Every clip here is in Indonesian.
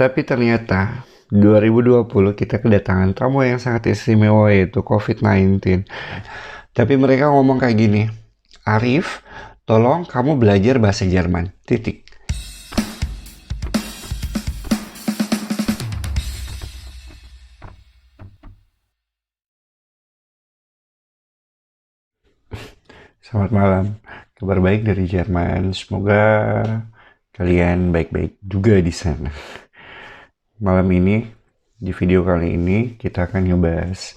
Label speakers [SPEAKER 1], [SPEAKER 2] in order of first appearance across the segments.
[SPEAKER 1] Tapi ternyata 2020 kita kedatangan tamu yang sangat istimewa yaitu COVID-19. Tapi mereka ngomong kayak gini, Arif, tolong kamu belajar bahasa Jerman. Titik. Selamat malam. Kabar baik dari Jerman. Semoga kalian baik-baik juga di sana. Malam ini, di video kali ini, kita akan ngebahas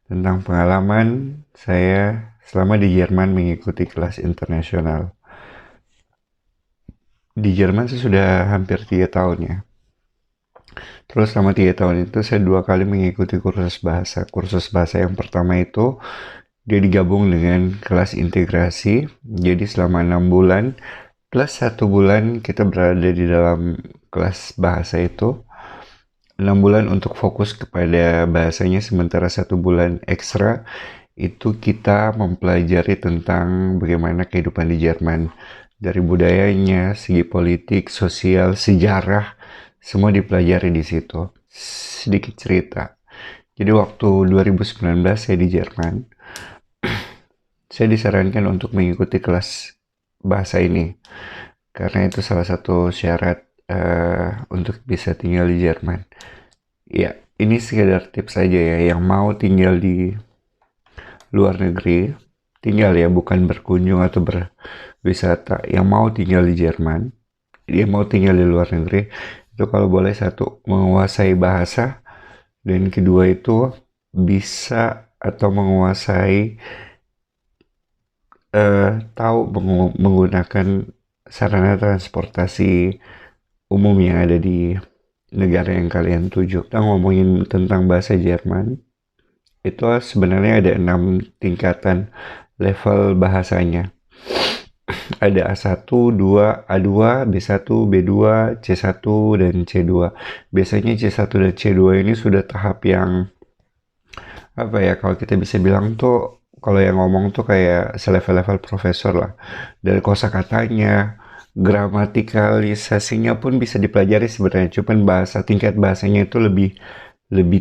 [SPEAKER 1] tentang pengalaman saya selama di Jerman mengikuti kelas internasional. Di Jerman saya sudah hampir 3 tahun ya. Terus selama 3 tahun itu saya 2 kali mengikuti kursus bahasa. Kursus bahasa yang pertama itu dia digabung dengan kelas integrasi. Jadi selama 6 bulan plus 1 bulan kita berada di dalam kelas bahasa itu. 6 bulan untuk fokus kepada bahasanya, sementara 1 bulan ekstra itu kita mempelajari tentang bagaimana kehidupan di Jerman. Dari budayanya, segi politik, sosial, sejarah, semua dipelajari di situ. Sedikit cerita. Jadi waktu 2019 saya di Jerman, saya disarankan untuk mengikuti kelas bahasa ini. Karena itu salah satu syarat untuk bisa tinggal di Jerman. Ya, ini sekedar tips saja ya, yang mau tinggal di luar negeri, tinggal ya, bukan berkunjung atau berwisata, yang mau tinggal di Jerman, dia mau tinggal di luar negeri, itu kalau boleh satu, menguasai bahasa, dan kedua itu bisa atau menguasai tahu menggunakan sarana transportasi umum yang ada di negara yang kalian tuju. Kita ngomongin tentang bahasa Jerman, itu sebenarnya ada 6 tingkatan level bahasanya. Ada A1, 2, A2, B1, B2, C1, dan C2. Biasanya C1 dan C2 ini sudah tahap yang apa ya, kalau kita bisa bilang tuh, kalau yang ngomong tuh kayak selevel-level profesor lah. Dari kosakatanya, gramatikalisasinya pun bisa dipelajari sebenarnya, cuman tingkat bahasanya itu lebih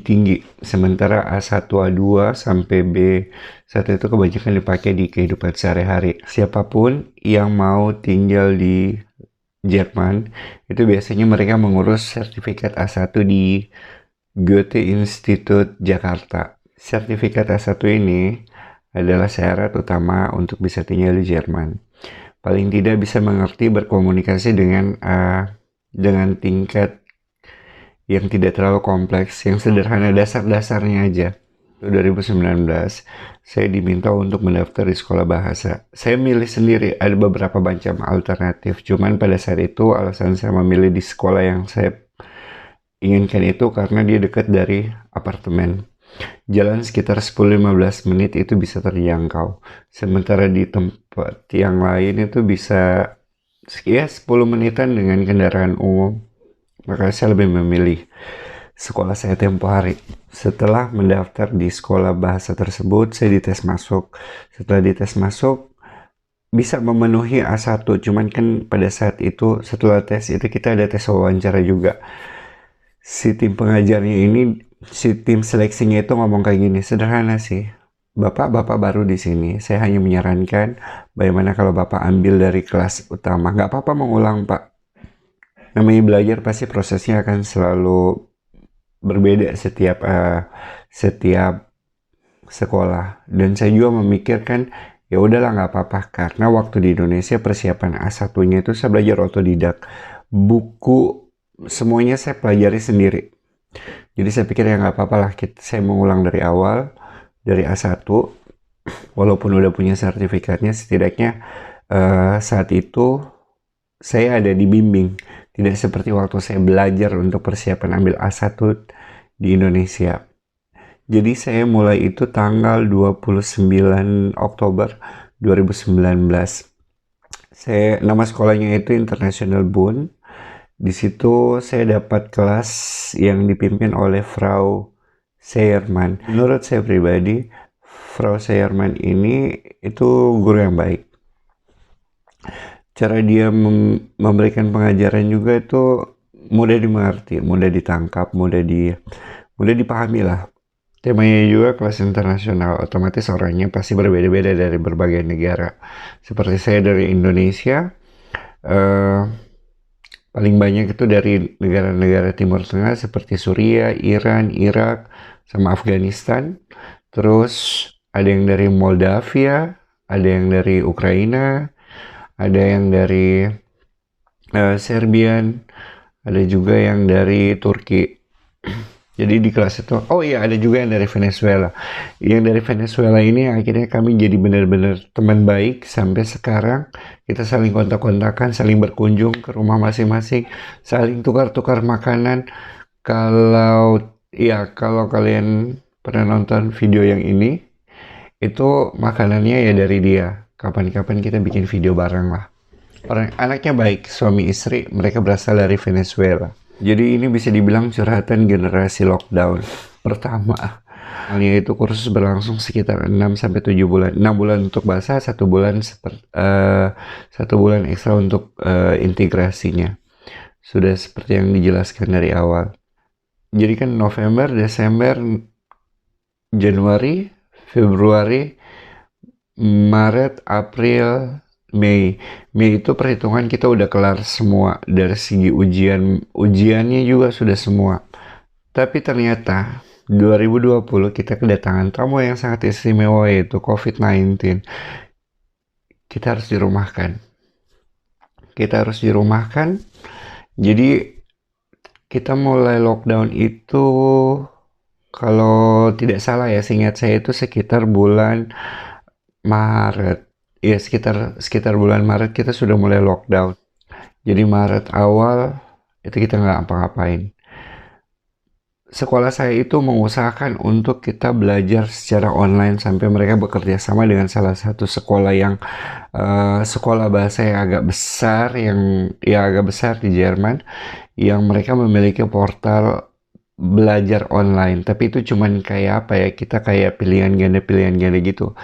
[SPEAKER 1] tinggi. Sementara A1, A2 sampai B1 itu kebanyakan dipakai di kehidupan sehari-hari. Siapapun yang mau tinggal di Jerman, itu biasanya mereka mengurus sertifikat A1 di Goethe Institut Jakarta. Sertifikat A1 ini adalah syarat utama untuk bisa tinggal di Jerman. Paling tidak bisa mengerti berkomunikasi dengan tingkat yang tidak terlalu kompleks, yang sederhana, dasar-dasarnya aja. 2019, saya diminta untuk mendaftar di sekolah bahasa. Saya milih sendiri, ada beberapa macam alternatif. Cuman pada saat itu, alasan saya memilih di sekolah yang saya inginkan itu karena dia dekat dari apartemen. Jalan sekitar 10-15 menit itu bisa terjangkau. Sementara di tempat yang lain itu bisa ya 10 menitan dengan kendaraan umum. Maka saya lebih memilih sekolah saya tempo hari. Setelah mendaftar di sekolah bahasa tersebut, saya dites masuk. Setelah dites masuk, bisa memenuhi A1. Cuman kan pada saat itu, setelah tes itu kita ada tes wawancara juga. Si tim pengajarnya ini, si tim seleksinya itu ngomong kayak gini, sederhana sih. Bapak baru di sini. Saya hanya menyarankan bagaimana kalau Bapak ambil dari kelas utama. Nggak apa-apa mengulang, Pak. Namanya belajar pasti prosesnya akan selalu berbeda setiap sekolah. Dan saya juga memikirkan, ya udahlah nggak apa-apa, karena waktu di Indonesia persiapan A1-nya itu saya belajar otodidak. Buku semuanya saya pelajari sendiri. Jadi saya pikir ya nggak apa-apa lah, saya mengulang dari awal, dari A1, walaupun udah punya sertifikatnya, setidaknya saat itu saya ada dibimbing. Tidak seperti waktu saya belajar untuk persiapan ambil A1 di Indonesia. Jadi saya mulai itu tanggal 29 Oktober 2019. Nama sekolahnya itu International Bund. Di situ saya dapat kelas yang dipimpin oleh Frau Seyerman. Menurut saya pribadi, Frau Seyerman ini itu guru yang baik. Cara dia memberikan pengajaran juga itu mudah dimengerti, mudah ditangkap, mudah dipahami lah. Temanya juga kelas internasional, otomatis orangnya pasti berbeda-beda dari berbagai negara. Seperti saya dari Indonesia, eh, paling banyak itu dari negara-negara Timur Tengah seperti Suriah, Iran, Irak, sama Afghanistan. Terus ada yang dari Moldavia, ada yang dari Ukraina, ada yang dari Serbian, ada juga yang dari Turki. Jadi di kelas itu, oh iya ada juga yang dari Venezuela. Yang dari Venezuela ini akhirnya kami jadi benar-benar teman baik sampai sekarang. Kita saling kontak-kontakan, saling berkunjung ke rumah masing-masing, saling tukar-tukar makanan. Kalau kalian pernah nonton video yang ini, itu makanannya ya dari dia. Kapan-kapan kita bikin video bareng lah. Orang anaknya baik, suami istri, mereka berasal dari Venezuela. Jadi ini bisa dibilang curhatan generasi lockdown. Pertama, halnya itu kursus berlangsung sekitar 6 sampai 7 bulan. 6 bulan untuk bahasa, 1 bulan ekstra untuk integrasinya. Sudah seperti yang dijelaskan dari awal. Jadi kan November, Desember, Januari, Februari, Maret, April, Mei. Mei itu perhitungan kita udah kelar semua dari segi ujiannya juga sudah semua. Tapi ternyata 2020 kita kedatangan tamu yang sangat istimewa yaitu COVID-19. Kita harus dirumahkan. Jadi kita mulai lockdown itu kalau tidak salah ya, seingat saya itu sekitar bulan Maret. Ya sekitar bulan Maret kita sudah mulai lockdown. Jadi Maret awal itu kita nggak apa-apain. Sekolah saya itu mengusahakan untuk kita belajar secara online sampai mereka bekerja sama dengan salah satu sekolah yang sekolah bahasa yang agak besar di Jerman, yang mereka memiliki portal belajar online. Tapi itu cuman kayak apa ya? Kita kayak pilihan ganda gitu.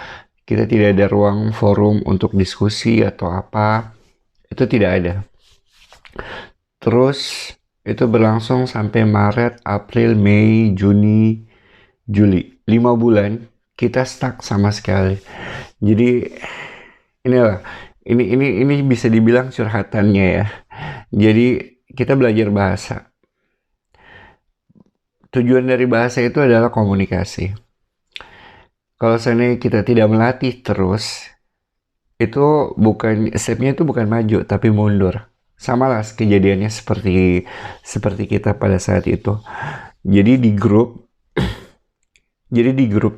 [SPEAKER 1] Kita tidak ada ruang forum untuk diskusi atau apa. Itu tidak ada. Terus itu berlangsung sampai Maret, April, Mei, Juni, Juli. 5 bulan kita stuck sama sekali. Jadi inilah ini bisa dibilang curhatannya ya. Jadi kita belajar bahasa. Tujuan dari bahasa itu adalah komunikasi. Kalau seandainya kita tidak melatih terus, itu stepnya itu bukan maju tapi mundur. Sama lah kejadiannya seperti kita pada saat itu. Jadi di grup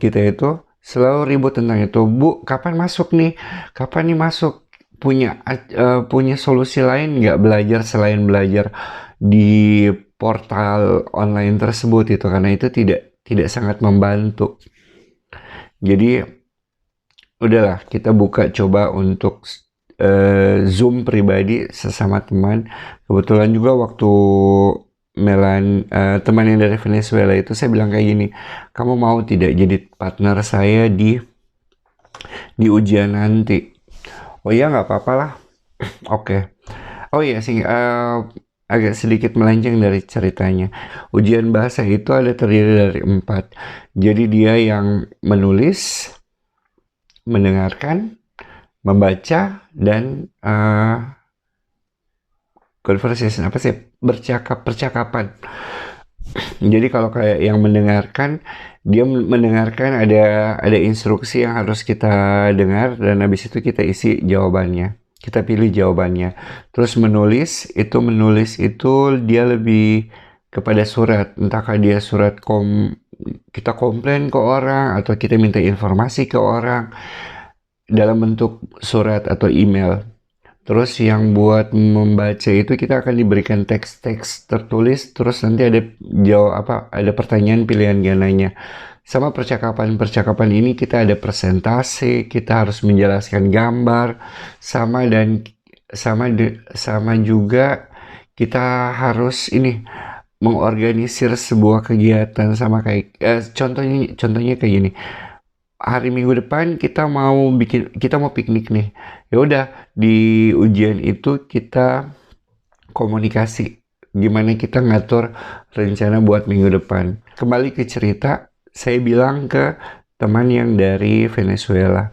[SPEAKER 1] kita itu selalu ribut tentang itu. Bu, kapan masuk nih? Kapan nih masuk? Punya solusi lain nggak belajar selain belajar di portal online tersebut itu, karena itu tidak sangat membantu. Jadi udahlah kita coba untuk Zoom pribadi sesama teman. Kebetulan juga waktu teman yang dari Venezuela itu saya bilang kayak gini, kamu mau tidak jadi partner saya di ujian nanti? Oh iya nggak apa-apa lah. Oke. Oh iya sih, agak sedikit melenceng dari ceritanya. Ujian bahasa itu terdiri dari 4. Jadi dia yang menulis, mendengarkan, membaca, dan conversation, apa sih, percakapan. Jadi kalau kayak yang mendengarkan, dia mendengarkan ada instruksi yang harus kita dengar, dan habis itu kita isi jawabannya. Kita pilih jawabannya. Terus menulis itu dia lebih kepada surat. Entahkah dia kita komplain ke orang atau kita minta informasi ke orang dalam bentuk surat atau email. Terus yang buat membaca itu kita akan diberikan teks-teks tertulis, terus nanti ada pertanyaan pilihan gandanya. Sama percakapan ini kita ada presentasi, kita harus menjelaskan gambar, sama juga kita harus mengorganisir sebuah kegiatan, sama kayak contohnya kayak gini. Hari Minggu depan kita mau piknik nih. Ya udah, di ujian itu kita komunikasi gimana kita ngatur rencana buat minggu depan. Kembali ke cerita, saya bilang ke teman yang dari Venezuela,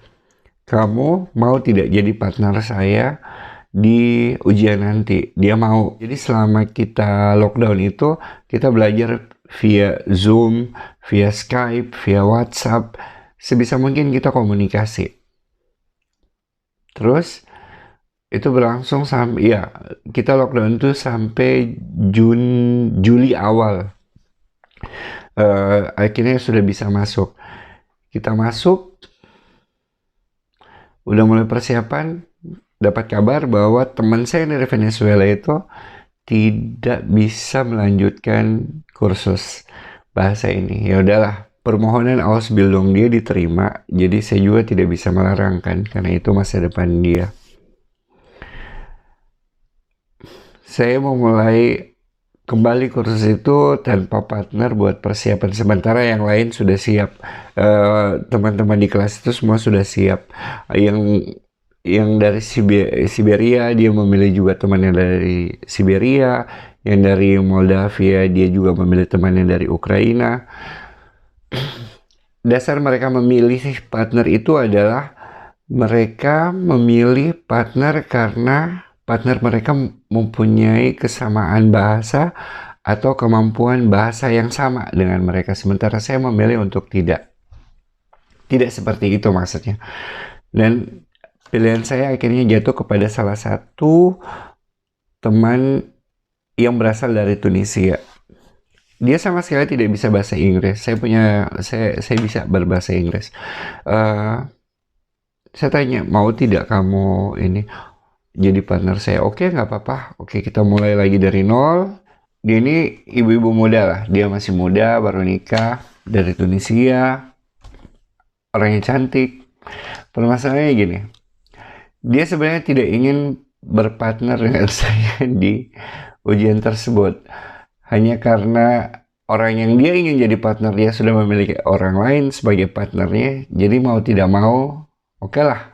[SPEAKER 1] kamu mau tidak jadi partner saya di ujian nanti? Dia mau. Jadi selama kita lockdown itu, kita belajar via Zoom, via Skype, via WhatsApp. Sebisa mungkin kita komunikasi. Terus itu berlangsung sampai, ya, kita lockdown itu sampai Juli awal. Akhirnya sudah bisa masuk. Kita masuk, udah mulai persiapan, dapat kabar bahwa teman saya dari Venezuela itu tidak bisa melanjutkan kursus bahasa ini. Ya udahlah, permohonan Ausbildung dia diterima, jadi saya juga tidak bisa melarangkan karena itu masa depan dia. Saya mau mulai kembali kursus itu tanpa partner buat persiapan. Sementara yang lain sudah siap. Teman-teman di kelas itu semua sudah siap. Yang dari Siberia dia memilih juga temannya dari Siberia. Yang dari Moldavia dia juga memilih temannya dari Ukraina. Dasar mereka memilih partner itu adalah mereka memilih partner karena partner mereka mempunyai kesamaan bahasa atau kemampuan bahasa yang sama dengan mereka. Sementara saya memilih untuk tidak. Tidak seperti itu maksudnya. Dan pilihan saya akhirnya jatuh kepada salah satu teman yang berasal dari Tunisia. Dia sama sekali tidak bisa bahasa Inggris. Saya bisa berbahasa Inggris. Saya tanya, mau tidak kamu ini jadi partner saya? Oke, nggak apa-apa. Oke, kita mulai lagi dari nol. Dia ini ibu-ibu muda lah. Dia masih muda, baru nikah, dari Tunisia. Orangnya cantik. Permasalahannya gini. Dia sebenarnya tidak ingin berpartner dengan saya di ujian tersebut. Hanya karena orang yang dia ingin jadi partner dia sudah memiliki orang lain sebagai partnernya. Jadi mau tidak mau, oke lah.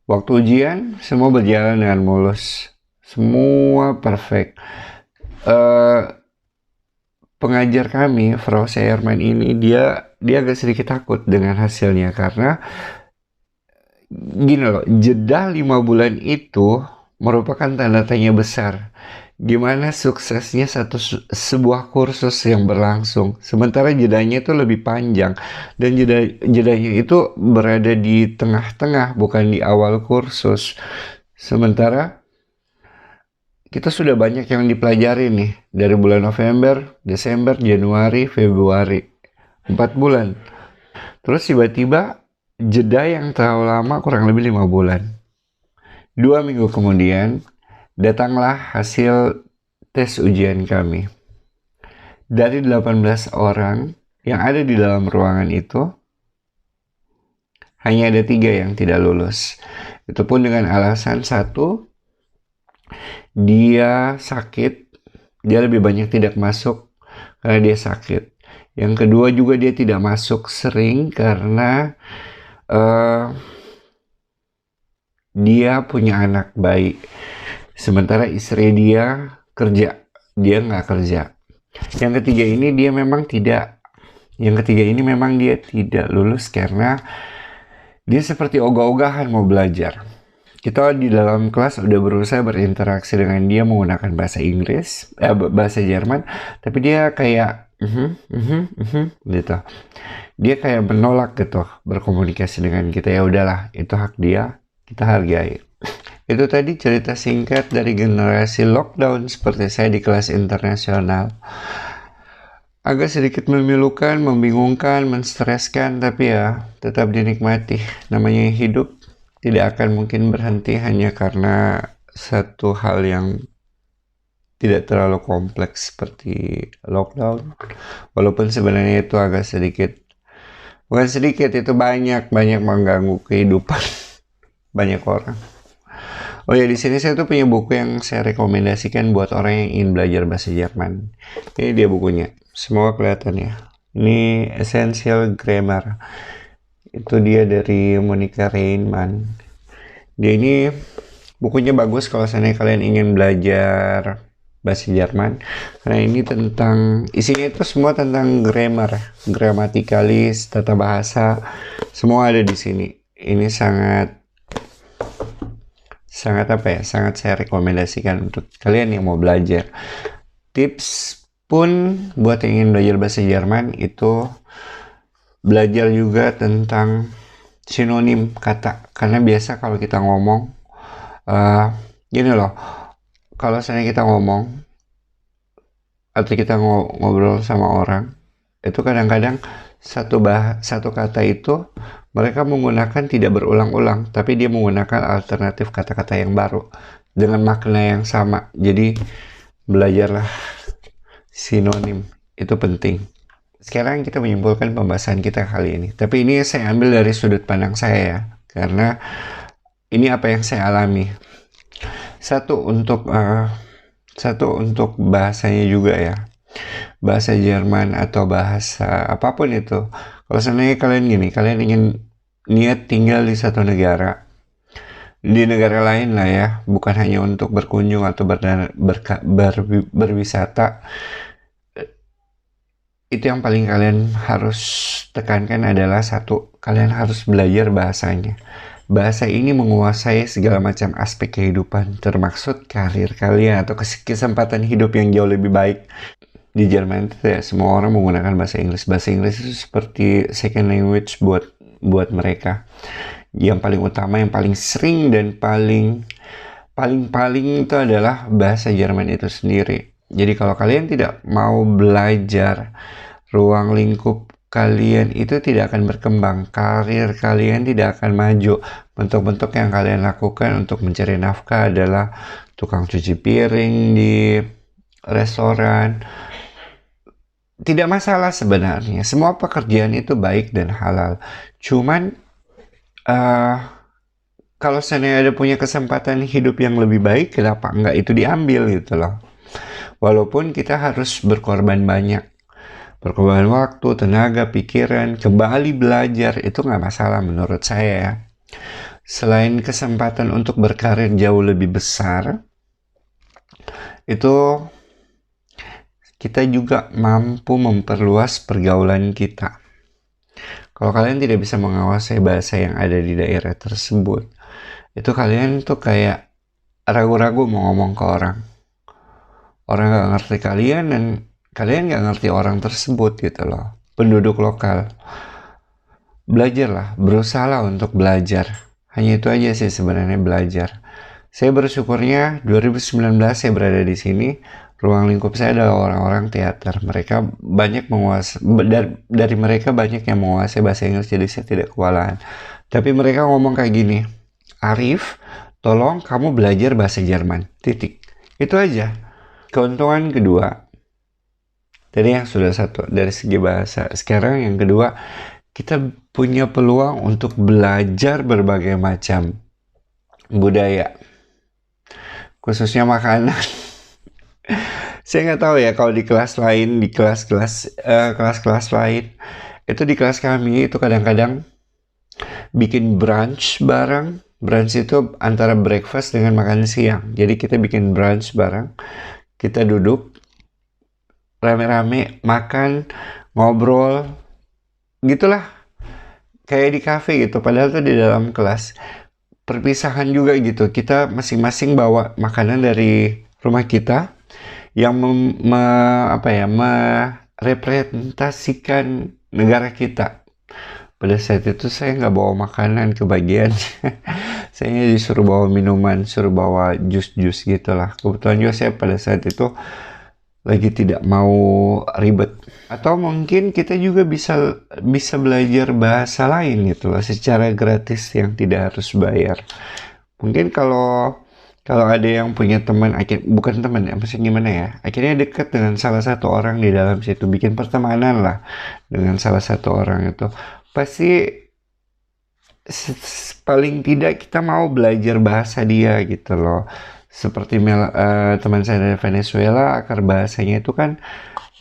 [SPEAKER 1] Waktu ujian, semua berjalan dengan mulus. Semua perfect. Pengajar kami, Frau Seyerman ini, dia agak sedikit takut dengan hasilnya. Karena, gini loh, jeda 5 bulan itu merupakan tanda tanya besar. Gimana suksesnya sebuah kursus yang berlangsung, sementara jedanya itu lebih panjang dan jedanya itu berada di tengah-tengah, bukan di awal kursus. Sementara kita sudah banyak yang dipelajari nih dari bulan November, Desember, Januari, Februari, 4 bulan. Terus tiba-tiba jeda yang terlalu lama, kurang lebih 5 bulan. 2 minggu kemudian datanglah hasil tes ujian kami. Dari 18 orang yang ada di dalam ruangan itu, hanya ada 3 yang tidak lulus. Itu pun dengan alasan satu, dia sakit, dia lebih banyak tidak masuk karena dia sakit. Yang kedua juga dia tidak masuk sering karena dia punya anak bayi. Sementara istri dia kerja, dia nggak kerja. Yang ketiga ini dia tidak lulus karena dia seperti ogah-ogahan mau belajar. Kita di dalam kelas udah berusaha berinteraksi dengan dia menggunakan bahasa Inggris, bahasa Jerman, tapi dia kayak gitu. Dia kayak menolak gitu berkomunikasi dengan kita. Ya udahlah, itu hak dia, kita hargai. Itu tadi cerita singkat dari generasi lockdown seperti saya di kelas internasional. Agak sedikit memilukan, membingungkan, menstreskan, tapi ya tetap dinikmati. Namanya hidup tidak akan mungkin berhenti hanya karena satu hal yang tidak terlalu kompleks seperti lockdown. Walaupun sebenarnya itu agak sedikit, bukan sedikit, itu banyak mengganggu kehidupan banyak orang. Oh ya, di sini saya tuh punya buku yang saya rekomendasikan buat orang yang ingin belajar bahasa Jerman. Ini dia bukunya. Semoga kelihatan ya. Ini Essential Grammar. Itu dia dari Monica Reinman. Dia ini bukunya bagus kalau seandainya kalian ingin belajar bahasa Jerman, karena ini tentang isinya itu semua tentang grammar, gramatikalis, tata bahasa, semua ada di sini. Ini sangat apa ya, sangat saya rekomendasikan untuk kalian yang mau belajar. Tips pun buat yang ingin belajar bahasa Jerman itu belajar juga tentang sinonim kata, karena biasa kalau kita ngomong gini loh, kalau misalnya kita ngomong atau kita ngobrol sama orang, itu kadang-kadang satu kata itu mereka menggunakan tidak berulang-ulang, tapi dia menggunakan alternatif kata-kata yang baru dengan makna yang sama. Jadi belajarlah sinonim, itu penting. Sekarang kita menyimpulkan pembahasan kita kali ini, tapi ini saya ambil dari sudut pandang saya ya, karena ini apa yang saya alami. Satu untuk bahasanya juga ya, bahasa Jerman atau bahasa apapun itu. Kalau seandainya kalian ingin niat tinggal di satu negara, di negara lain lah ya, bukan hanya untuk berkunjung atau berwisata, itu yang paling kalian harus tekankan adalah satu, kalian harus belajar bahasanya. Bahasa ini menguasai segala macam aspek kehidupan, termaksud karir kalian atau kesempatan hidup yang jauh lebih baik. Di Jerman itu ya, semua orang menggunakan bahasa Inggris. Bahasa Inggris itu seperti second language buat mereka. Yang paling utama, yang paling sering dan paling itu adalah bahasa Jerman itu sendiri. Jadi kalau kalian tidak mau belajar, ruang lingkup kalian itu tidak akan berkembang, karir kalian tidak akan maju. Bentuk-bentuk yang kalian lakukan untuk mencari nafkah adalah tukang cuci piring di restoran. Tidak masalah sebenarnya, semua pekerjaan itu baik dan halal. Cuman kalau seandainya ada punya kesempatan hidup yang lebih baik, kenapa enggak itu diambil gitu loh. Walaupun kita harus berkorban banyak, berkorban waktu, tenaga, pikiran, kembali belajar, itu nggak masalah menurut saya ya. Selain kesempatan untuk berkarir jauh lebih besar, itu kita juga mampu memperluas pergaulan kita. Kalau kalian tidak bisa menguasai bahasa yang ada di daerah tersebut, itu kalian tuh kayak ragu-ragu mau ngomong ke orang. Orang nggak ngerti kalian dan kalian nggak ngerti orang tersebut gitu loh, penduduk lokal. Belajarlah, berusahalah untuk belajar. Hanya itu aja sih sebenarnya, belajar. Saya bersyukurnya 2019 saya berada di sini. Ruang lingkup saya adalah orang-orang teater. Mereka banyak dari mereka banyak yang menguasai bahasa Inggris, jadi saya tidak kewalahan. Tapi mereka ngomong kayak gini, Arif, tolong kamu belajar bahasa Jerman. Titik. Itu aja. Keuntungan kedua, tadi yang sudah satu dari segi bahasa. Sekarang yang kedua, kita punya peluang untuk belajar berbagai macam budaya, khususnya makanan. Saya nggak tahu ya kalau di kelas lain, di kelas-kelas lain, itu di kelas kami itu kadang-kadang bikin brunch bareng. Brunch itu antara breakfast dengan makan siang. Jadi kita bikin brunch bareng, kita duduk rame-rame, makan, ngobrol, gitulah. Kayak di cafe gitu, padahal tuh di dalam kelas. Perpisahan juga gitu, kita masing-masing bawa makanan dari rumah kita yang merepresentasikan negara kita. Pada saat itu saya nggak bawa makanan kebagian. Saya disuruh bawa minuman, suruh bawa jus-jus gitulah. Kebetulan juga saya pada saat itu lagi tidak mau ribet. Atau mungkin kita juga bisa belajar bahasa lain gitu loh, secara gratis yang tidak harus bayar. Mungkin kalau ada yang punya teman, bukan teman ya, maksudnya gimana ya, akhirnya dekat dengan salah satu orang di dalam situ, bikin pertemanan lah dengan salah satu orang itu, pasti paling tidak kita mau belajar bahasa dia gitu loh. Seperti teman saya dari Venezuela, akar bahasanya itu kan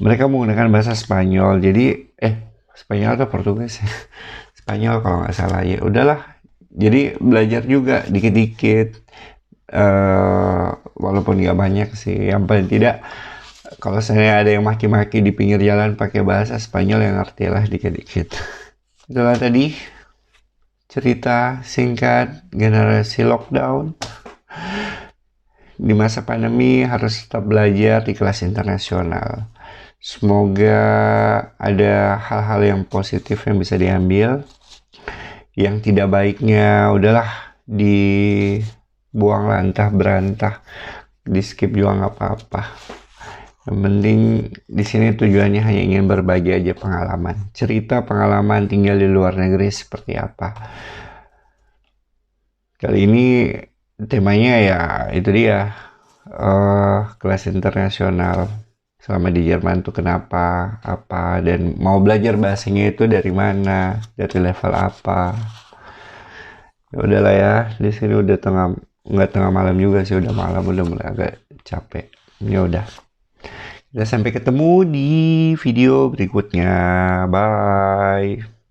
[SPEAKER 1] mereka menggunakan bahasa Spanyol. Jadi Spanyol atau Portugis? Spanyol kalau nggak salah. Ya udahlah. Jadi belajar juga dikit-dikit. Walaupun nggak banyak sih, yang paling tidak kalau saya ada yang maki-maki di pinggir jalan pakai bahasa Spanyol, yang ngerti lah dikit-dikit. Itulah tadi cerita singkat generasi lockdown. Di masa pandemi harus tetap belajar di kelas internasional. Semoga ada hal-hal yang positif yang bisa diambil. Yang tidak baiknya udahlah dibuang lantah berantah, di skip juga nggak apa-apa. Yang penting di sini tujuannya hanya ingin berbagi aja pengalaman, cerita pengalaman tinggal di luar negeri seperti apa. Kali ini temanya ya itu dia, kelas internasional selama di Jerman tuh kenapa, apa, dan mau belajar bahasanya itu dari mana, dari level apa. Ya udahlah ya, di sini udah nggak tengah malam juga sih, udah malam, udah mulai agak capek. Ya udah, kita sampai ketemu di video berikutnya. Bye.